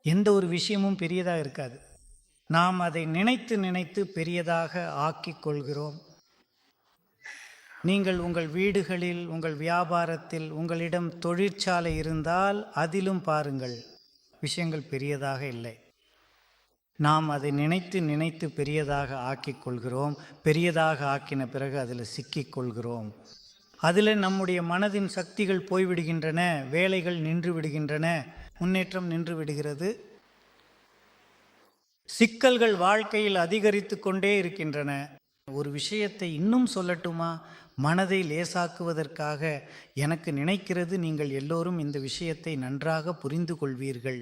எந்த ஒரு விஷயமும் பெரியதாக இருக்காது. நாம் அதை நினைத்து நினைத்து பெரியதாக ஆக்கிக் கொள்கிறோம். நீங்கள் உங்கள் வீடுகளில், உங்கள் வியாபாரத்தில், உங்களிடம் தொழிற்சாலை இருந்தால் அதிலும் பாருங்கள், விஷயங்கள் பெரியதாக இல்லை. நாம் அதை நினைத்து நினைத்து பெரியதாக ஆக்கிக் கொள்கிறோம். பெரியதாக ஆக்கின பிறகு அதில் சிக்கிக் கொள்கிறோம். அதில் நம்முடைய மனதின் சக்திகள் போய்விடுகின்றன, வேலைகள் நின்று விடுகின்றன, முன்னேற்றம் நின்று விடுகிறது. சிக்கல்கள் வாழ்க்கையில் அதிகரித்து கொண்டே இருக்கின்றன. ஒரு விஷயத்தை இன்னும் சொல்லட்டுமா? மனதை லேசாக்குவதற்காக எனக்கு நினைக்கிறது, நீங்கள் எல்லோரும் இந்த விஷயத்தை நன்றாக புரிந்து கொள்வீர்கள்.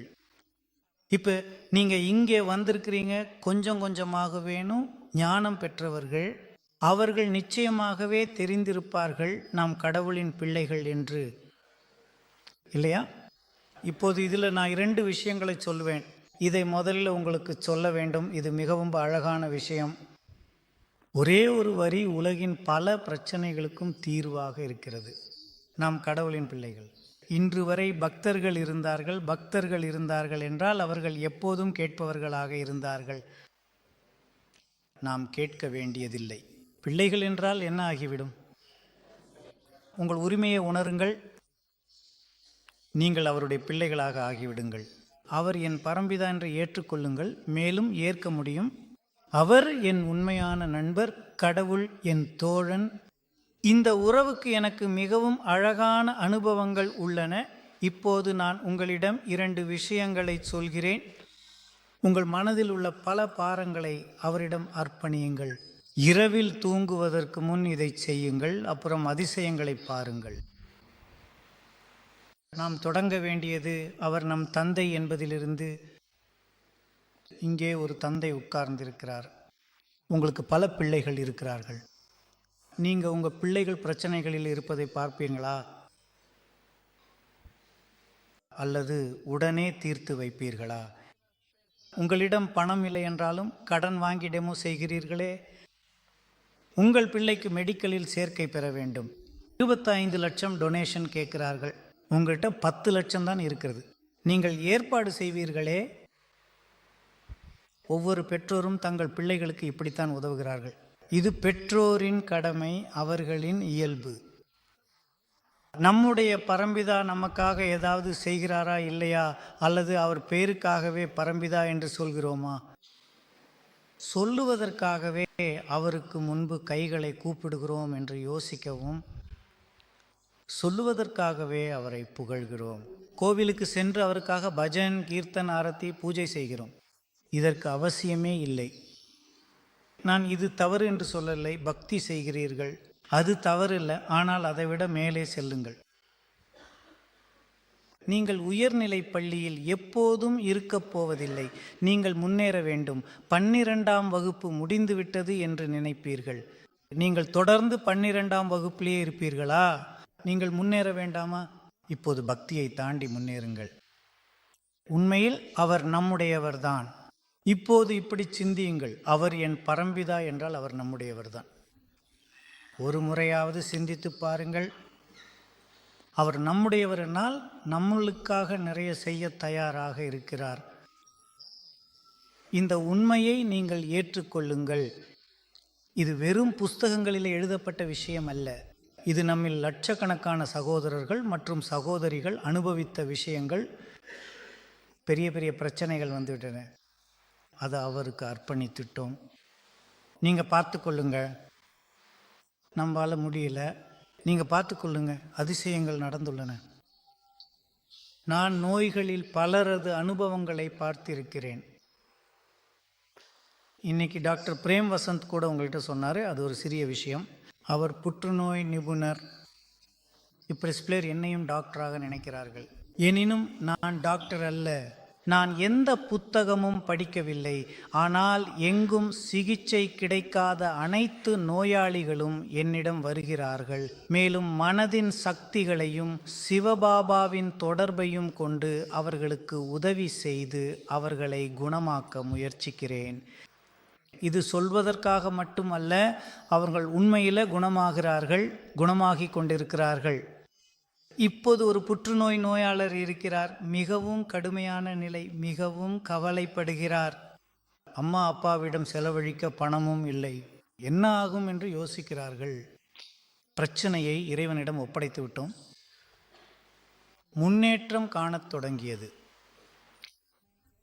இப்போ நீங்கள் இங்கே வந்திருக்கிறீங்க, கொஞ்சம் கொஞ்சமாக வேணும் ஞானம் பெற்றவர்கள், அவர்கள் நிச்சயமாகவே தெரிந்திருப்பார்கள் நாம் கடவுளின் பிள்ளைகள் என்று, இல்லையா? இப்போது இதில் நான் 2 விஷயங்களை சொல்வேன். இதை முதல்ல உங்களுக்கு சொல்ல வேண்டும். இது மிகவும் அழகான விஷயம். ஒரே ஒரு வரி உலகின் பல பிரச்சனைகளுக்கும் தீர்வாக இருக்கிறது. நாம் கடவுளின் பிள்ளைகள். இன்று வரை பக்தர்கள் இருந்தார்கள். பக்தர்கள் இருந்தார்கள் என்றால் அவர்கள் எப்போதும் கேட்பவர்களாக இருந்தார்கள். நாம் கேட்க வேண்டியதில்லை. பிள்ளைகள் என்றால் என்ன ஆகிவிடும்? உங்கள் உரிமையை உணருங்கள், நீங்கள் அவருடைய பிள்ளைகளாக ஆகிவிடுங்கள். அவர் என் பரம்பிதா என்று ஏற்றுக்கொள்ளுங்கள், மேலும் ஏற்க முடியும். அவர் என் உண்மையான நண்பர், கடவுள் என் தோழன். இந்த உறவுக்கு எனக்கு மிகவும் அழகான அனுபவங்கள் உள்ளன. இப்போது நான் உங்களிடம் 2 விஷயங்களை சொல்கிறேன். உங்கள் மனதில் உள்ள பல பாரங்களை அவரிடம் அர்ப்பணியுங்கள். இரவில் தூங்குவதற்கு முன் இதை செய்யுங்கள். அப்புறம் அதிசயங்களை பாருங்கள். நாம் தொடங்க வேண்டியது அவர் நம் தந்தை என்பதிலிருந்து. இங்கே ஒரு தந்தை உட்கார்ந்திருக்கிறார். உங்களுக்கு பல பிள்ளைகள் இருக்கிறார்கள். நீங்கள் உங்கள் பிள்ளைகள் பிரச்சனைகளில் இருப்பதை பார்ப்பீங்களா? அல்லது உடனே தீர்த்து வைப்பீர்களா? உங்களிடம் பணம் இல்லை என்றாலும் கடன் வாங்கி டெமோ செய்கிறீர்களே. உங்கள் பிள்ளைக்கு மெடிக்கலில் சேர்க்கை பெற வேண்டும், 25 லட்சம் டொனேஷன் கேட்கிறார்கள். உங்கள்கிட்ட 10 லட்சம் தான் இருக்கிறது. நீங்கள் ஏற்பாடு செய்வீர்களே. ஒவ்வொரு பெற்றோரும் தங்கள் பிள்ளைகளுக்கு இப்படித்தான் உதவுகிறார்கள். இது பெற்றோரின் கடமை, அவர்களின் இயல்பு. நம்முடைய பரம்பிதா நமக்காக ஏதாவது செய்கிறாரா இல்லையா? அல்லது அவர் பேருக்காகவே பரம்பிதா என்று சொல்கிறோமா? சொல்லுவதற்காகவே அவருக்கு முன்பு கைகளை கூப்பிடுகிறோம் என்று யோசிக்கவும், சொல்லுவதற்காகவே அவரை புகழ்கிறோம். கோவிலுக்கு சென்று அவருக்காக பஜன், கீர்த்தன், ஆரத்தி, பூஜை செய்கிறோம். இதற்கு அவசியமே இல்லை. நான் இது தவறு என்று சொல்லலை. பக்தி செய்கிறீர்கள், அது தவறு இல்லை. ஆனால் அதைவிட மேலே செல்லுங்கள். நீங்கள் உயர்நிலை பள்ளியில் எப்போதும் இருக்கப் போவதில்லை. நீங்கள் முன்னேற வேண்டும். 12ஆம் வகுப்பு முடிந்துவிட்டது என்று நினைப்பீர்கள். நீங்கள் தொடர்ந்து 12ஆம் வகுப்பிலே இருப்பீர்களா? நீங்கள் முன்னேற வேண்டாமா? இப்போது பக்தியை தாண்டி முன்னேறுங்கள். உண்மையில் அவர் நம்முடையவர்தான். இப்போது இப்படி சிந்தியுங்கள், அவர் என் பரம்பிதா என்றால் அவர் நம்முடையவர்தான். ஒரு முறையாவது சிந்தித்து பாருங்கள். அவர் நம்முடையவர் என்னால் நம்மளுக்காக நிறைய செய்ய தயாராக இருக்கிறார். இந்த உண்மையை நீங்கள் ஏற்றுக்கொள்ளுங்கள். இது வெறும் புஸ்தகங்களில் எழுதப்பட்ட விஷயம் அல்ல. இது நம்மில் லட்சக்கணக்கான சகோதரர்கள் மற்றும் சகோதரிகள் அனுபவித்த விஷயங்கள். பெரிய பெரிய பிரச்சனைகள் வந்துவிட்டன, அதை அவருக்கு அர்ப்பணித்துட்டோம். நீங்கள் பார்த்து கொள்ளுங்க, நம்மளால முடியல, நீங்கள் பார்த்து கொள்ளுங்க, அதிசயங்கள் நடந்துள்ளன. நான் நோய்களில் பலரது அனுபவங்களை பார்த்திருக்கிறேன். இன்னைக்கு டாக்டர் பிரேம் வசந்த் கூட உங்கள்கிட்ட சொன்னார், அது ஒரு சிறிய விஷயம். அவர் புற்றுநோய் நிபுணர். இப்போ சிலர் என்னையும் டாக்டராக நினைக்கிறார்கள். எனினும் நான் டாக்டர் அல்ல. நான் எந்த புத்தகமும் படிக்கவில்லை. ஆனால் எங்கும் சிகிச்சை கிடைக்காத அனைத்து நோயாளிகளும் என்னிடம் வருகிறார்கள். மேலும் மனதின் சக்திகளையும் சிவபாபாவின் தொடர்பையும் கொண்டு அவர்களுக்கு உதவி செய்து அவர்களை குணமாக்க முயற்சிக்கிறேன். இது சொல்வதற்காக மட்டுமல்ல, அவர்கள் உண்மையில் குணமாகிறார்கள், குணமாகி கொண்டிருக்கிறார்கள். இப்போது ஒரு புற்றுநோய் நோயாளர் இருக்கிறார். மிகவும் கடுமையான நிலை, மிகவும் கவலைப்படுகிறார். அம்மா அப்பாவிடம் செலவழிக்க பணமும் இல்லை. என்ன ஆகும் என்று யோசிக்கிறார்கள். பிரச்சனையை இறைவனிடம் ஒப்படைத்து விட்டோம். முன்னேற்றம் காணத் தொடங்கியது.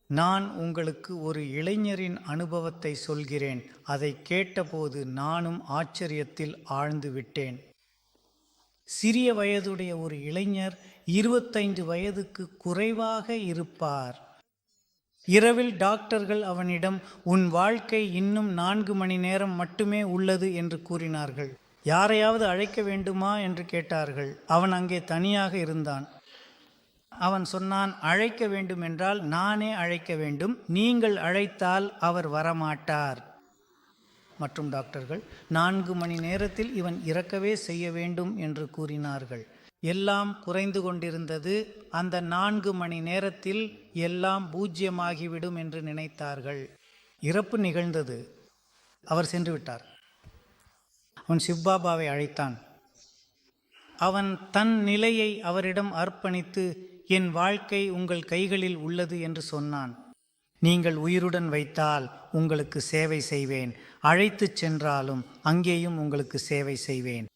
நான் உங்களுக்கு ஒரு இளைஞரின் அனுபவத்தை சொல்கிறேன். அதை கேட்டபோது நானும் ஆச்சரியத்தில் ஆழ்ந்து விட்டேன். சிறிய வயதுடைய ஒரு இளைஞர் 25 வயதுக்கு குறைவாக இருப்பார். இரவில் டாக்டர்கள் அவனிடம், உன் வாழ்க்கை இன்னும் 4 மணி நேரம் மட்டுமே உள்ளது என்று கூறினார்கள். யாரையாவது அழைக்க வேண்டுமா என்று கேட்டார்கள். அவன் அங்கே தனியாக இருந்தான். அவன் சொன்னான், அழைக்க வேண்டும் என்றால் நானே அழைக்க வேண்டும், நீங்கள் அழைத்தால் அவர் வரமாட்டார். மற்றும் டாக்டர்கள் 4 மணி நேரத்தில் இவன் இறக்கவே செய்ய வேண்டும் என்று கூறினார்கள். எல்லாம் குறைந்து கொண்டிருந்தது. அந்த 4 மணி நேரத்தில் எல்லாம் பூஜ்யமாகிவிடும் என்று நினைத்தார்கள். இறப்பு நிகழ்ந்தது. அவர் சென்று விட்டார். அவன் சிவ்பாபாவை அழைத்தான். அவன் தன் நிலையை அவரிடம் அர்ப்பணித்து, என் வாழ்க்கை உங்கள் கைகளில் உள்ளது என்று சொன்னான். நீங்கள் உயிருடன் வைத்தால் உங்களுக்கு சேவை செய்வேன், அழைத்துச் சென்றாலும் அங்கேயும் உங்களுக்கு சேவை செய்வேன்.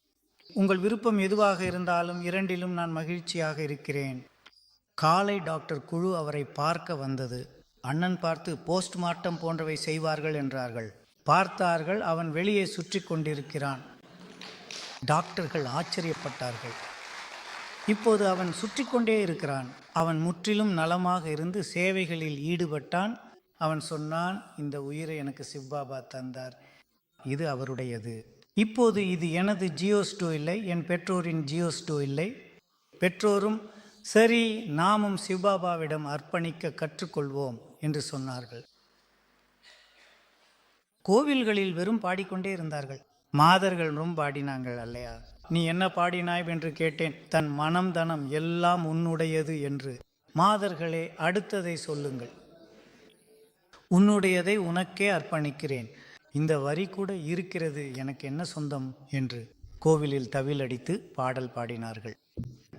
உங்கள் விருப்பம் எதுவாக இருந்தாலும் இரண்டிலும் நான் மகிழ்ச்சியாக இருக்கிறேன். காலை டாக்டர் குழு அவரை பார்க்க வந்தது. அண்ணன் பார்த்து, போஸ்ட்மார்ட்டம் போன்றவை செய்வார்கள் என்றார்கள். பார்த்தார்கள், அவன் வெளியே சுற்றி கொண்டிருக்கிறான். டாக்டர்கள் ஆச்சரியப்பட்டார்கள். இப்போது அவன் சுற்றி கொண்டே இருக்கிறான். அவன் முற்றிலும் நலமாக இருந்து சேவைகளில் ஈடுபட்டான். அவன் சொன்னான், இந்த உயிரை எனக்கு சிவ்பாபா தந்தார், இது அவருடையது. இப்போது இது எனது ஜியோஸ்டோ இல்லை, என் பெற்றோரின் ஜியோஸ்டோ இல்லை. பெற்றோரும் சரி, நாமும் சிவ்பாபாவிடம் அர்ப்பணிக்க கற்றுக்கொள்வோம் என்று சொன்னார்கள். கோவில்களில் வெறும் பாடிக்கொண்டே இருந்தார்கள். மாதர்களும் பாடினாங்கள் அல்லையா? நீ என்ன பாடினாய் என்று கேட்டேன். தன் மனம் தனம் எல்லாம் உன்னுடையது என்று. மாதர்களே, அடுத்ததை சொல்லுங்கள். உன்னுடையதை உனக்கே அர்ப்பணிக்கிறேன். இந்த வரி கூட இருக்கிறது, எனக்கு என்ன சொந்தம் என்று கோவிலில் தவிலடித்து பாடல் பாடினார்கள்.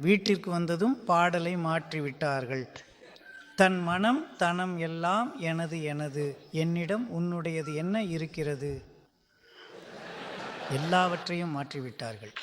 வீட்டிற்கு வந்ததும் பாடலை மாற்றிவிட்டார்கள். தன் மனம் தனம் எல்லாம் எனது எனது, என்னிடம் உன்னுடையது என்ன இருக்கிறது? எல்லாவற்றையும் மாற்றிவிட்டார்கள்.